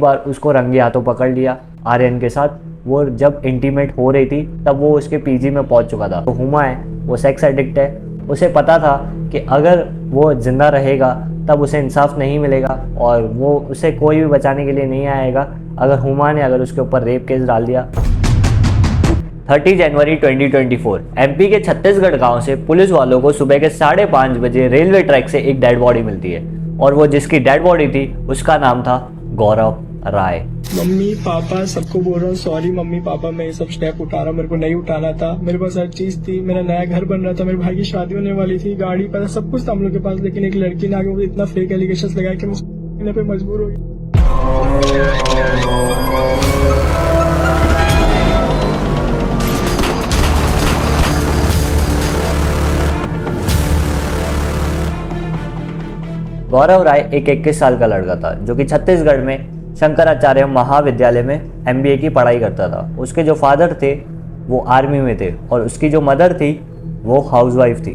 बार उसको रंगे हाथों पकड़ लिया आर्यन के साथ। वो जब इंटीमेट हो रही थी तब वो उसके पीजी में पहुंच चुका था। तो हुमा है वो सेक्स एडिक्ट है, उसे पता था कि अगर वो जिंदा रहेगा तब उसे इंसाफ नहीं मिलेगा और वो उसे कोई भी बचाने के लिए नहीं आएगा अगर हुमा ने उसके ऊपर रेप केस डाल दिया। 30 जनवरी 2024 एमपी के छत्तीसगढ़ गांव से पुलिस वालों को सुबह के 5:30 बजे रेलवे ट्रैक से एक डेड बॉडी मिलती है और वो जिसकी डेड बॉडी थी उसका नाम था गौरव राय। मम्मी पापा सबको बोल रहा हूँ सॉरी मम्मी पापा, मैं ये सब स्टेप उठा रहा हूँ, मेरे को नहीं उठाना था। मेरे पास हर चीज थी, मेरा नया घर बन रहा था, मेरे भाई की शादी होने वाली थी, गाड़ी पैसा सब कुछ था हम लोग के पास, लेकिन एक लड़की ने आगे मुझे इतना फेक एलिगेशन लगाया कि मैं पे मजबूर हो गई। गौरव राय एक 21 साल का लड़का था जो कि छत्तीसगढ़ में शंकराचार्य महाविद्यालय में MBA की पढ़ाई करता था। उसके जो फादर थे वो आर्मी में थे और उसकी जो मदर थी वो हाउसवाइफ थी।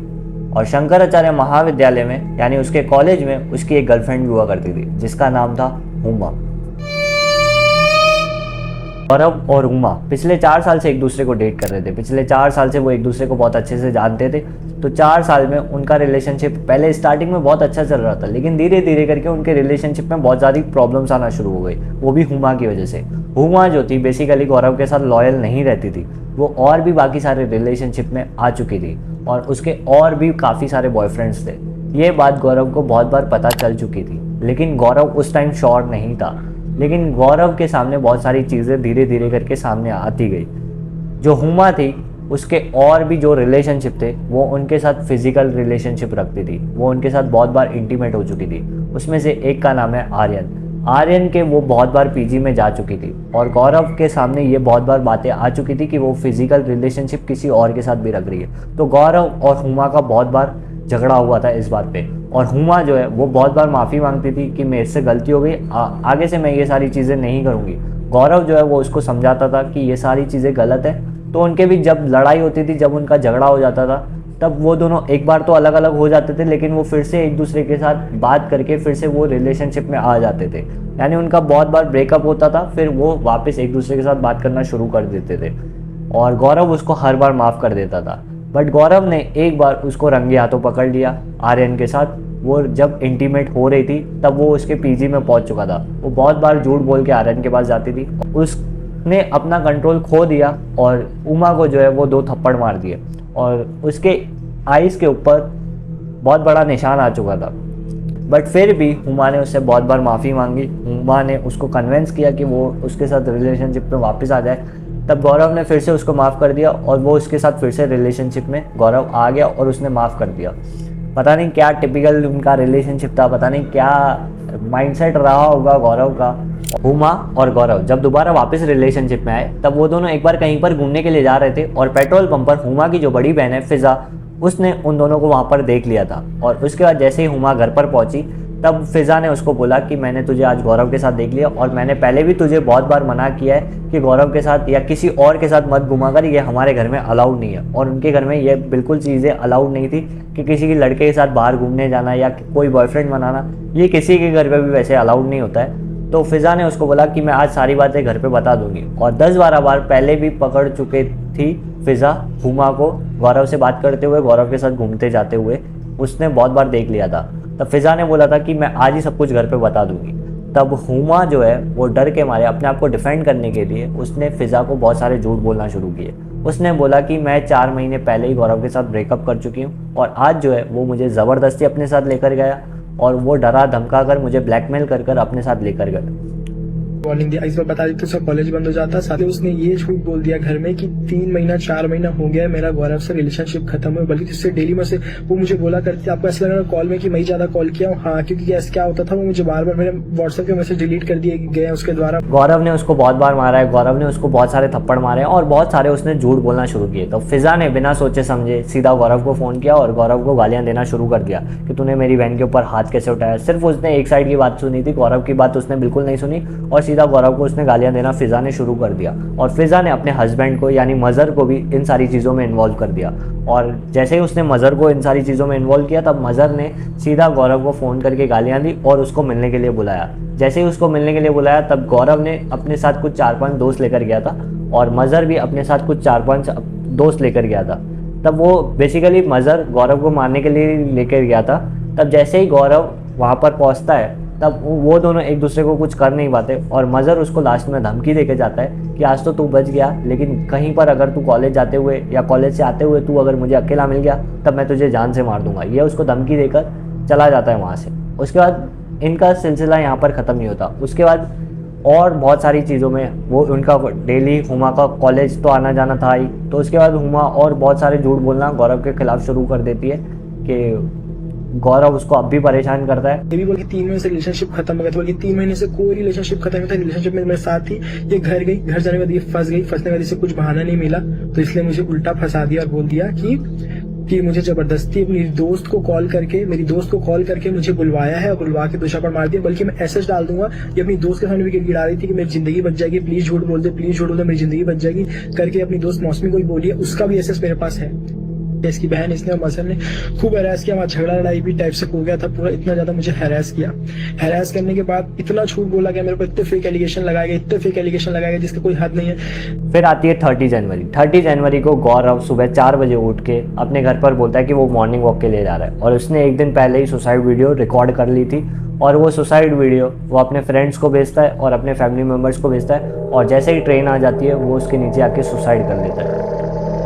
और शंकराचार्य महाविद्यालय में यानी उसके कॉलेज में उसकी एक गर्लफ्रेंड भी हुआ करती थी जिसका नाम था हुमा। गौरव और हुमा पिछले 4 साल से एक दूसरे को डेट कर रहे थे। पिछले 4 साल से वो एक दूसरे को बहुत अच्छे से जानते थे। तो 4 साल में उनका रिलेशनशिप पहले स्टार्टिंग में बहुत अच्छा चल रहा था, लेकिन धीरे धीरे करके उनके रिलेशनशिप में बहुत ज़्यादा प्रॉब्लम्स आना शुरू हो गई, वो भी हुमा की वजह से। हुमा जो थी बेसिकली गौरव के साथ लॉयल नहीं रहती थी, वो और भी बाकी सारे रिलेशनशिप में आ चुकी थी और उसके और भी काफ़ी सारे बॉयफ्रेंड्स थे। ये बात गौरव को बहुत बार पता चल चुकी थी, लेकिन गौरव उस टाइम श्योर नहीं था। लेकिन गौरव के सामने बहुत सारी चीज़ें धीरे धीरे करके सामने आती गई। जो हुमा थी उसके और भी जो रिलेशनशिप थे वो उनके साथ फिजिकल रिलेशनशिप रखती थी, वो उनके साथ बहुत बार इंटीमेट हो चुकी थी। उसमें से एक का नाम है आर्यन। आर्यन के वो बहुत बार पीजी में जा चुकी थी और गौरव के सामने ये बहुत बार बातें आ चुकी थी कि वो फिजिकल रिलेशनशिप किसी और के साथ भी रख रही है। तो गौरव और हुमा का बहुत बार झगड़ा हुआ था इस बात पे और हुमा जो है वो बहुत बार माफ़ी मांगती थी कि मेरे से गलती हो गई, आगे से मैं ये सारी चीज़ें नहीं करूँगी। गौरव जो है वो उसको समझाता था कि ये सारी चीज़ें गलत है। तो उनके भी जब लड़ाई होती थी, जब उनका झगड़ा हो जाता था, तब वो दोनों एक बार तो अलग अलग हो जाते थे, लेकिन वो फिर से एक दूसरे के साथ बात करके फिर से वो रिलेशनशिप में आ जाते थे। यानी उनका बहुत बार ब्रेकअप होता था, फिर वो वापस एक दूसरे के साथ बात करना शुरू कर देते थे और गौरव उसको हर बार माफ़ कर देता था। बट गौरव ने एक बार उसको रंगे हाथों पकड़ लिया आर्यन के साथ। वो जब इंटीमेट हो रही थी तब वो उसके पीजी में पहुंच चुका था। वो बहुत बार झूठ बोल के आर्यन के पास जाती थी। उसने अपना कंट्रोल खो दिया और उमा को जो है वो 2 थप्पड़ मार दिए और उसके आइस के ऊपर बहुत बड़ा निशान आ चुका था। बट फिर भी हुमा ने उससे बहुत बार माफ़ी मांगी। हुमा ने उसको कन्विंस किया कि वो उसके साथ रिलेशनशिप में वापस आ जाए। तब गौरव ने फिर से उसको माफ़ कर दिया और वो उसके साथ फिर से रिलेशनशिप में गौरव आ गया और उसने माफ़ कर दिया। पता नहीं क्या टिपिकल उनका रिलेशनशिप था, पता नहीं क्या माइंडसेट रहा होगा गौरव का। हुमा और गौरव जब दोबारा वापस रिलेशनशिप में आए तब वो दोनों एक बार कहीं पर घूमने के लिए जा रहे थे और पेट्रोल पंप पर हुमा की जो बड़ी बहन है फिजा, उसने उन दोनों को वहाँ पर देख लिया था। और उसके बाद जैसे ही हुमा घर पर पहुँची तब फिजा ने उसको बोला कि मैंने तुझे आज गौरव के साथ देख लिया और मैंने पहले भी तुझे बहुत बार मना किया है कि गौरव के साथ या किसी और के साथ मत घुमा कर, ये हमारे घर में अलाउड नहीं है। और उनके घर में ये बिल्कुल चीज़ें अलाउड नहीं थी कि किसी के लड़के के साथ बाहर घूमने जाना या कोई बॉयफ्रेंड बनाना, ये किसी के घर पर भी वैसे अलाउड नहीं होता है। तो फिजा ने उसको बोला कि मैं आज सारी बातें घर पे बता दूंगी और 10-12 बार पहले भी पकड़ चुके थी फिजा हुमा को गौरव से बात करते हुए, गौरव के साथ घूमते जाते हुए उसने बहुत बार देख लिया था। तब फिजा ने बोला था कि मैं आज ही सब कुछ घर पे बता दूंगी। तब हुमा जो है वो डर के मारे अपने आप को डिफेंड करने के लिए उसने फिजा को बहुत सारे झूठ बोलना शुरू किए। उसने बोला कि मैं 4 महीने पहले ही गौरव के साथ ब्रेकअप कर चुकी हूँ और आज जो है वो मुझे ज़बरदस्ती अपने साथ लेकर गया और वो डरा धमका कर मुझे ब्लैकमेल कर कर अपने साथ लेकर गया। वार्निंग दिया, इस बार बता दी तो सब कॉलेज बंद हो जाता। साथ ही उसने ये झूठ बोल दिया घर में कि 3 महीना 4 महीना हो गया मेरा गौरव से रिलेशनशिप खत्म हुआ, बल्कि उससे डेली में से वो मुझे बोला करती आपको ऐसा लगा कॉल में कि मैं ज्यादा कॉल किया हूँ। हाँ, क्योंकि ऐसा क्या होता था वो मुझे बार बार मेरे व्हाट्सएप के मैसेज डिलीट कर दिए गए उसके द्वारा। गौरव ने उसको बहुत बार मारा है, गौरव ने उसको बहुत सारे थप्पड़ मारे और बहुत सारे उसने झूठ बोलना शुरू किए। तो फिजा ने बिना सोचे समझे सीधा गौरव को फ़ोन किया और गौरव को गालियाँ देना शुरू कर दिया कि तूने मेरी बहन के ऊपर हाथ कैसे उठाया। सिर्फ उसने एक साइड की बात सुनी थी, गौरव की बात उसने बिल्कुल नहीं सुनी और सीधा गौरव को उसने गालियाँ देना फ़िज़ा ने शुरू कर दिया और फ़िज़ा ने अपने हस्बैंड को यानी मज़र को भी इन सारी चीज़ों में इन्वॉल्व कर दिया। और जैसे ही उसने मज़र को इन सारी चीज़ों में इन्वॉल्व किया तब मज़र ने सीधा गौरव को फ़ोन करके गालियाँ दी और उसको मिलने के लिए बुलाया। जैसे ही उसको मिलने के लिए बुलाया तब गौरव ने अपने साथ कुछ 4-5 दोस्त लेकर गया था और मज़र भी अपने साथ कुछ 4-5 दोस्त लेकर गया था। तब वो बेसिकली मज़र गौरव को मारने के लिए लेकर गया था। तब जैसे ही गौरव वहाँ पर पहुँचता है तब वो दोनों एक दूसरे को कुछ कर नहीं पाते और मज़र उसको लास्ट में धमकी देके जाता है कि आज तो तू बच गया, लेकिन कहीं पर अगर तू कॉलेज जाते हुए या कॉलेज से आते हुए तू अगर मुझे अकेला मिल गया तब मैं तुझे जान से मार दूंगा। ये उसको धमकी देकर चला जाता है वहाँ से। उसके बाद इनका सिलसिला यहाँ पर ख़त्म नहीं होता। उसके बाद और बहुत सारी चीज़ों में वो उनका डेली हुमा का कॉलेज तो आना जाना था ही, तो उसके बाद हुमा और बहुत सारे झूठ बोलना गौरव के खिलाफ शुरू कर देती है कि गौरव उसको अब भी परेशान करता है। ये भी बोल के 3 महीने से रिलेशनशिप खत्म हो गया था, बोल के 3 महीने से कोई रिलेशनशिप खत्म नहीं था। रिलेशनशिप में मेरे साथ थी, ये घर गई, घर जाने के बाद ये फंस गई, फंसने के बाद इसे कुछ बहाना नहीं मिला तो इसलिए मुझे उल्टा फंसा दिया और बोल दिया कि मुझे जबरदस्ती अपनी दोस्त को कॉल करके मुझे बुलवाया है और बुलवा के दूसरा पर मार दिया। बल्कि मैं ऐसे डाल दूंगा ये अपनी दोस्त के सामने भी गिड़ा रही थी कि मेरी जिंदगी बच जाएगी, प्लीज झूठ बोल दे, मेरी जिंदगी बच जाएगी करके अपनी दोस्त मौसमी को भी बोली है। उसका भी एसेस मेरे पास है। इसकी बहन इसने और मजहर ने खूब हैरास किया, वहाँ झगड़ा लड़ाई भी टाइप से हो गया था पूरा। इतना ज्यादा मुझे हैरास किया, हैरास करने के बाद इतना झूठ बोला गया मेरे को, इतने फेक एलिगेशन लगाए गए जिसका कोई हद नहीं है। फिर आती है 30 जनवरी को गौरव सुबह 4 बजे उठ के अपने घर पर बोलता है कि वो मॉर्निंग वॉक के लिए जा रहा है और उसने एक दिन पहले ही सुसाइड वीडियो रिकॉर्ड कर ली थी और वो सुसाइड वीडियो वो अपने फ्रेंड्स को भेजता है और अपने फैमिली मेम्बर्स को भेजता है और जैसे ही ट्रेन आ जाती है वो उसके नीचे आके सुसाइड कर लेता है।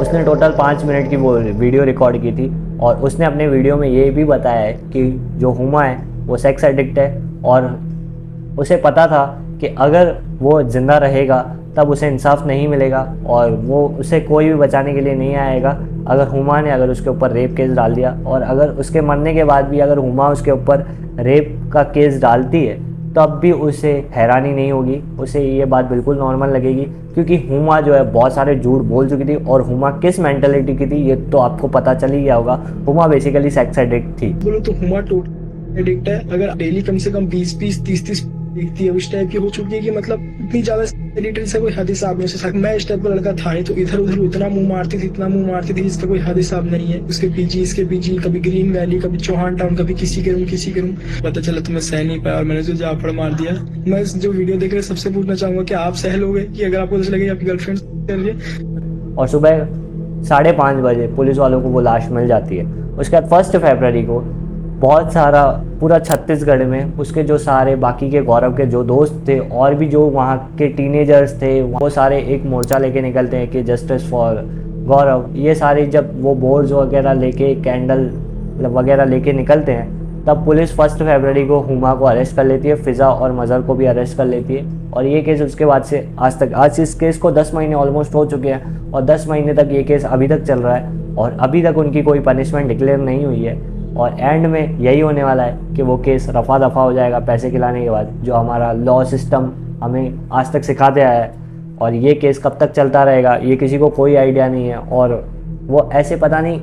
उसने टोटल 5 मिनट की वो वीडियो रिकॉर्ड की थी और उसने अपने वीडियो में ये भी बताया है कि जो हुमा है वो सेक्स एडिक्ट है और उसे पता था कि अगर वो ज़िंदा रहेगा तब उसे इंसाफ नहीं मिलेगा और वो उसे कोई भी बचाने के लिए नहीं आएगा। अगर हुमा ने अगर उसके ऊपर रेप केस डाल दिया और अगर उसके मरने के बाद भी अगर हुमा उसके ऊपर रेप का केस डालती है तब भी उसे हैरानी नहीं होगी, उसे ये बात बिल्कुल नॉर्मल लगेगी क्योंकि हुमा जो है बहुत सारे झूठ बोल चुकी थी और हुमा किस मेंटालिटी की थी ये तो आपको पता चल ही गया होगा। हुमा बेसिकली सेक्स एडिक्ट थी। बोलो तो हुमा टोटल एडिक्ट है। अगर डेली कम से कम 20-20, 30-30 देखती है, उस टाइप की हो चुकी है कि मतलब इतनी ज्यादा एडिक्टेड से कोई हद हिसाब नहीं हो। मैं इस टाइप का लड़का था नहीं तो इधर उधर इतना मुंह मारती थी जिसका कोई हद हिसाब नहीं है। उसके पीजी कभी ग्रीन वैली, कभी चौहान टाउन, कभी किसी के रूम। पता चला तो मैं सह नहीं पाया और मैंने जो जाफड़ मार दिया। मैं जो वीडियो देख रहे सबसे पूछना चाहूंगा कि आप सह लोगे कि अगर आपको ऐसा लगे आपकी गर्लफ्रेंड कर रही है। और सुबह 5:30 बजे पुलिस वालों को वो लाश मिल जाती है। उसके बाद 1 फरवरी को बहुत सारा पूरा छत्तीसगढ़ में उसके जो सारे बाकी के गौरव के जो दोस्त थे और भी जो वहाँ के टीनेजर्स थे वो सारे एक मोर्चा लेके निकलते हैं कि जस्टिस फॉर गौरव। ये सारे जब वो बोर्ड्स वगैरह लेके कैंडल वगैरह लेके निकलते हैं तब पुलिस 1 फरवरी को हुमा को अरेस्ट कर लेती है, फ़िज़ा और मज़हर को भी अरेस्ट कर लेती है और ये केस उसके बाद से आज इस केस को 10 महीने ऑलमोस्ट हो चुके हैं और 10 महीने तक ये केस अभी तक चल रहा है और अभी तक उनकी कोई पनिशमेंट डिक्लेयर नहीं हुई है और एंड में यही होने वाला है कि वो केस रफा दफा हो जाएगा पैसे खिलाने के बाद, जो हमारा लॉ सिस्टम हमें आज तक सिखाते आया है। और ये केस कब तक चलता रहेगा ये किसी को कोई आइडिया नहीं है और वो ऐसे पता नहीं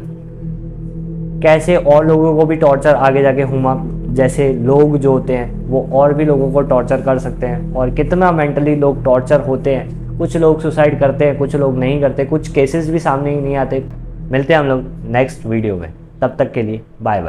कैसे और लोगों को भी टॉर्चर आगे जाके हुमा जैसे लोग जो होते हैं वो और भी लोगों को टॉर्चर कर सकते हैं और कितना मेंटली लोग टॉर्चर होते हैं। कुछ लोग सुसाइड करते हैं, कुछ लोग नहीं करते, कुछ केसेस भी सामने ही नहीं आते। मिलते हैं हम लोग नेक्स्ट वीडियो में, तब तक के लिए बाय बाय।